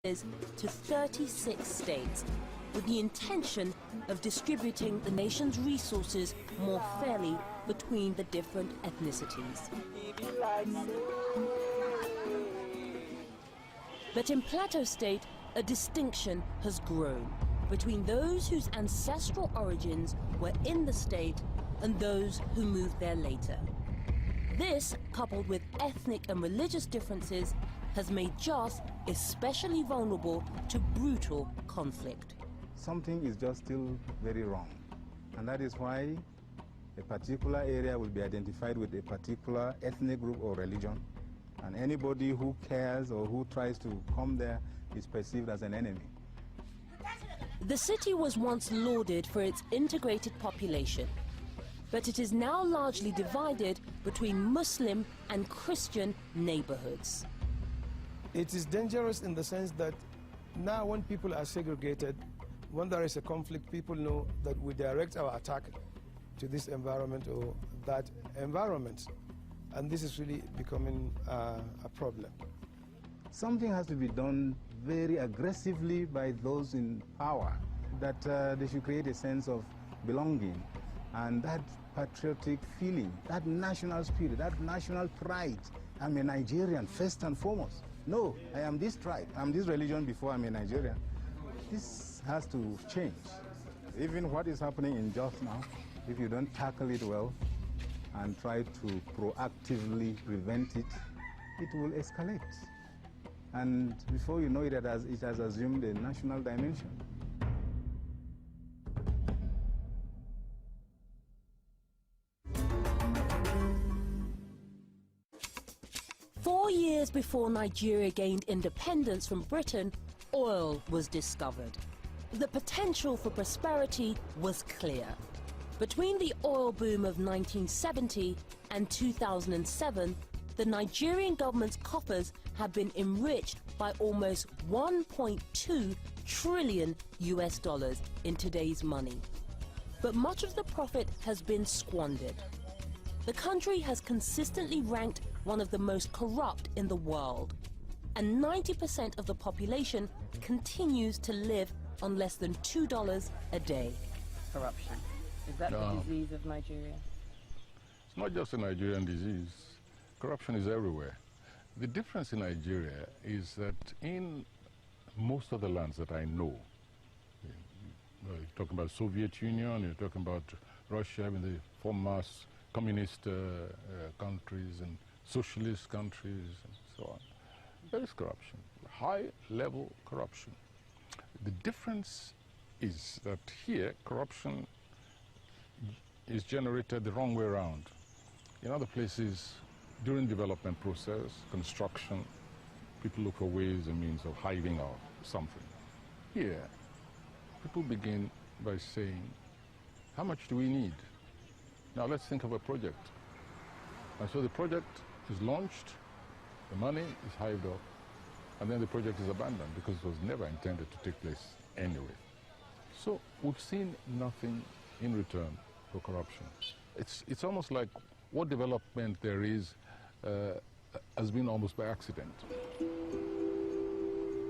to 36 states with the intention of distributing the nation's resources more fairly between the different ethnicities. But in Plateau State, a distinction has grown between those whose ancestral origins were in the state and those who moved there later. This, coupled with ethnic and religious differences, has made Jos especially vulnerable to brutal conflict. Something is just still very wrong, and that is why a particular area will be identified with a particular ethnic group or religion, and anybody who cares or who tries to come there is perceived as an enemy. The city was once lauded for its integrated population, but it is now largely divided between Muslim and Christian neighborhoods. It is dangerous in the sense that now when people are segregated, when there is a conflict, people know that we direct our attack to this environment or that environment, and this is really becoming a problem. Something has to be done very aggressively by those in power, that they should create a sense of belonging and that patriotic feeling, that national spirit, that national pride. I'm a Nigerian first and foremost. No, I am this tribe, I'm this religion before I'm a Nigerian. This has to change. Even what is happening in Jos now, if you don't tackle it well and try to proactively prevent it, it will escalate. And before you know it, it has assumed a national dimension. Four years before Nigeria gained independence from Britain, oil was discovered. The potential for prosperity was clear. Between the oil boom of 1970 and 2007, the Nigerian government's coffers have been enriched by almost 1.2 trillion US dollars in today's money. But much of the profit has been squandered. The country has consistently ranked one of the most corrupt in the world, and 90% of the population continues to live on less than $2 a day. Corruption. Is that the disease of Nigeria? It's not just a Nigerian disease. Corruption is everywhere. The difference in Nigeria is that in most of the lands that I know, you're talking about Soviet Union, you're talking about Russia, I mean the former communist countries and socialist countries and so on. There is corruption, high-level corruption. The difference is that here, corruption is generated the wrong way around. In other places, during development process, construction, people look for ways and means of hiving off something. Here, people begin by saying, how much do we need? Now let's think of a project. And so the project is launched, the money is hived off, and then the project is abandoned because it was never intended to take place anyway. So we've seen nothing in return for corruption. It's almost like what development there is has been almost by accident.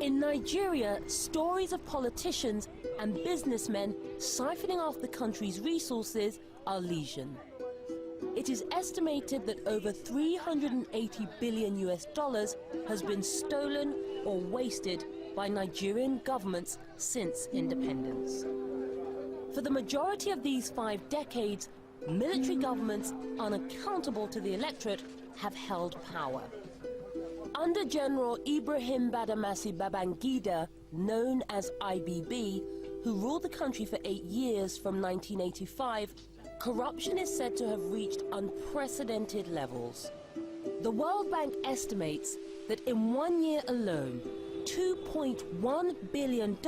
In Nigeria, stories of politicians and businessmen siphoning off the country's resources are legion. It is estimated that over 380 billion US dollars has been stolen or wasted by Nigerian governments since independence. For the majority of these 5 decades, military governments unaccountable to the electorate have held power. Under General Ibrahim Badamasi Babangida, known as IBB, who ruled the country for 8 years from 1985, corruption is said to have reached unprecedented levels. The World Bank estimates that in 1 year alone, $2.1 billion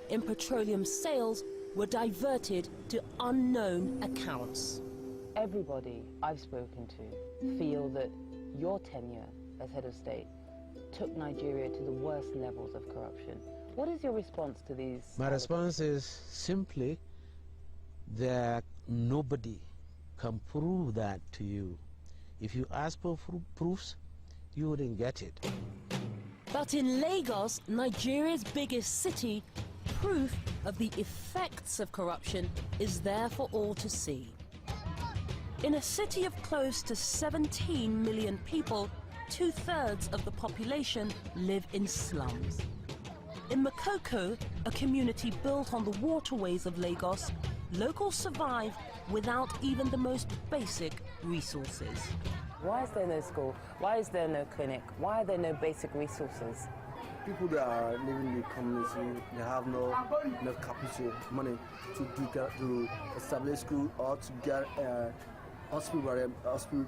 in petroleum sales were diverted to unknown accounts. Everybody I've spoken to feel that your tenure as head of state took Nigeria to the worst levels of corruption. What is your response to these? My response is simply that nobody can prove that to you. If you ask for proofs, you wouldn't get it. But in Lagos, Nigeria's biggest city, proof of the effects of corruption is there for all to see. In a city of close to 17 million people, 2/3 of the population live in slums. In Makoko, a community built on the waterways of Lagos, locals survive without even the most basic resources. Why is there no school? Why is there no clinic? Why are there no basic resources? People that are living in the community, they have no enough capital, money to establish school or to get hospital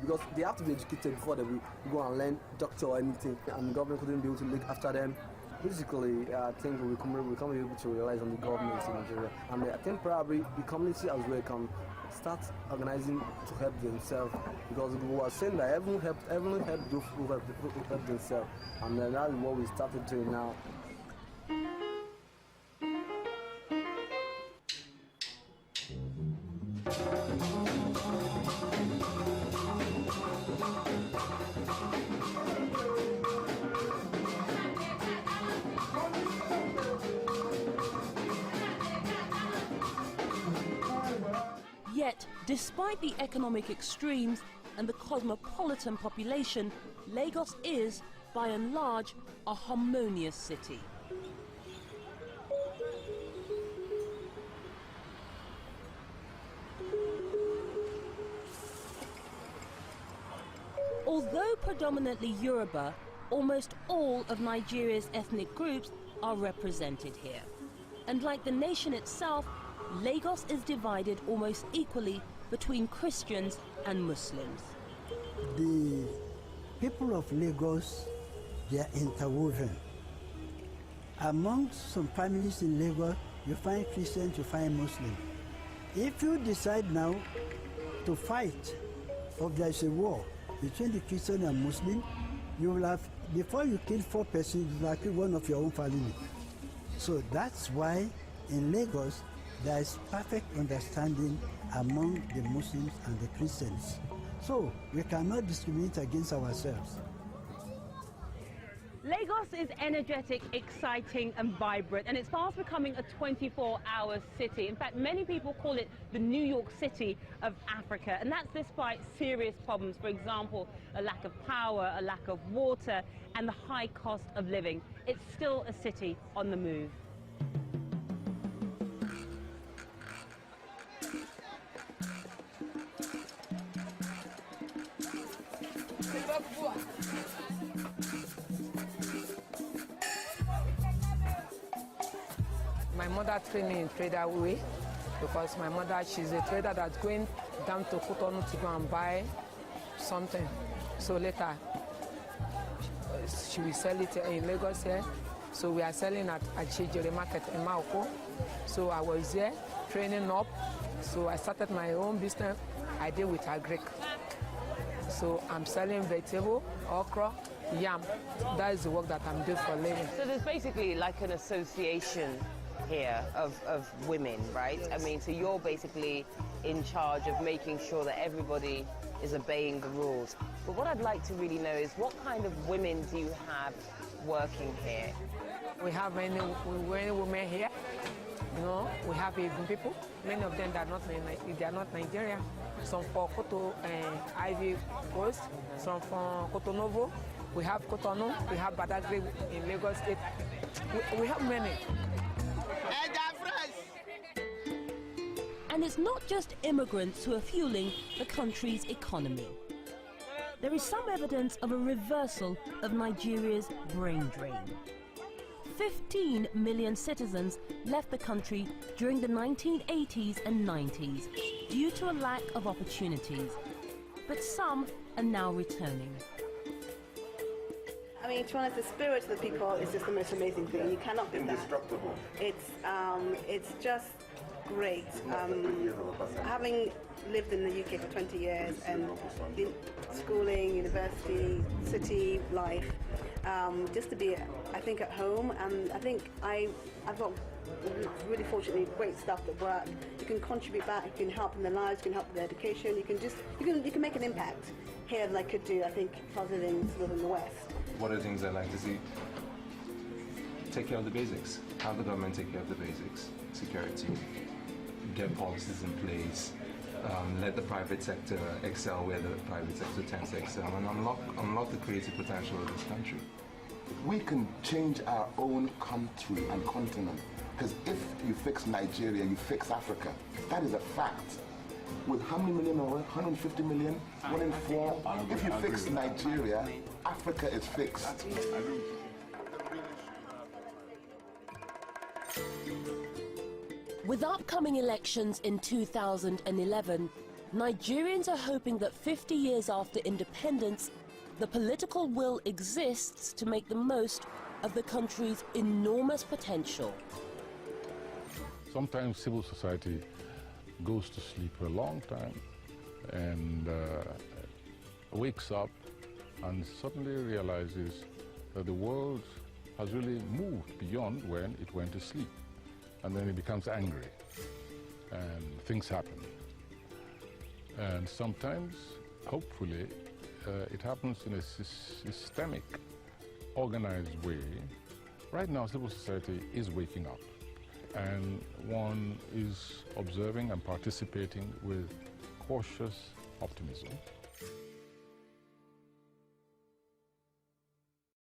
because they have to be educated before they will go and learn doctor or anything, and the government couldn't be able to look after them. Basically, I think we can't be able to rely on the government in Nigeria, and I think probably the community as well can start organizing to help themselves, because we were saying that everyone help those who help themselves, and that is what we started doing now. Yet, despite the economic extremes and the cosmopolitan population, Lagos is, by and large, a harmonious city. Although predominantly Yoruba, almost all of Nigeria's ethnic groups are represented here. And like the nation itself, Lagos is divided almost equally between Christians and Muslims. The people of Lagos, they are interwoven. Among some families in Lagos, you find Christians, you find Muslims. If you decide now to fight, or there is a war between the Christian and Muslim, you will have, before you kill 4 persons, you will kill one of your own family. So that's why in Lagos, there is perfect understanding among the Muslims and the Christians. So we cannot discriminate against ourselves. Lagos is energetic, exciting and vibrant, and it's fast becoming a 24-hour city. In fact, many people call it the New York City of Africa, and that's despite serious problems. For example, a lack of power, a lack of water, and the high cost of living. It's still a city on the move. My mother trained me in trader way, because my mother, she's a trader that's going down to Cotonou to go and buy something. So later, she will sell it in Lagos here. So we are selling at Chijere Market in Maoko. So I was there training up. So I started my own business. I deal with agric. So I'm selling vegetable, okra, yam. That is the work that I'm doing for a living. So there's basically like an association here of women, right? I mean, so you're basically in charge of making sure that everybody is obeying the rules. But what I'd like to really know is, what kind of women do you have working here? We have many women here. You know, we have Igbo people. Many of them they are not Nigerian. Some from Ivy Coast, some from Cotonou. We have Cotonou, we have Badagry in Lagos State. We have many. And it's not just immigrants who are fueling the country's economy. There is some evidence of a reversal of Nigeria's brain drain. 15 million citizens left the country during the 1980s and 90s due to a lack of opportunities, but some are now returning. I mean, to be honest, the spirit of the people is just the most amazing thing. You cannot beat that. Indestructible. It's just great. Having lived in the UK for 20 years and been schooling, university, city life, just to be, I think, at home, and I think I've got really fortunately great staff that work. You can contribute back, you can help in their lives, you can help with their education, you can make an impact here that I could do, I think, if I was living sort of in the West. One of the things I like to see take care of the basics. Have the government take care of the basics. Security, get policies in place, let the private sector excel where the private sector tends to excel, and unlock the creative potential of this country. We can change our own country and continent, because if you fix Nigeria, you fix Africa. That is a fact. With how many million, or 150 million, 1 in 4, if you fix Nigeria, Africa is fixed. With upcoming elections in 2011, Nigerians are hoping that 50 years after independence, the political will exists to make the most of the country's enormous potential. Sometimes civil society goes to sleep for a long time and wakes up and suddenly realizes that the world has really moved beyond when it went to sleep. And then it becomes angry and things happen. And sometimes, hopefully, it happens in a systemic, organized way. Right now, civil society is waking up, and one is observing and participating with cautious optimism.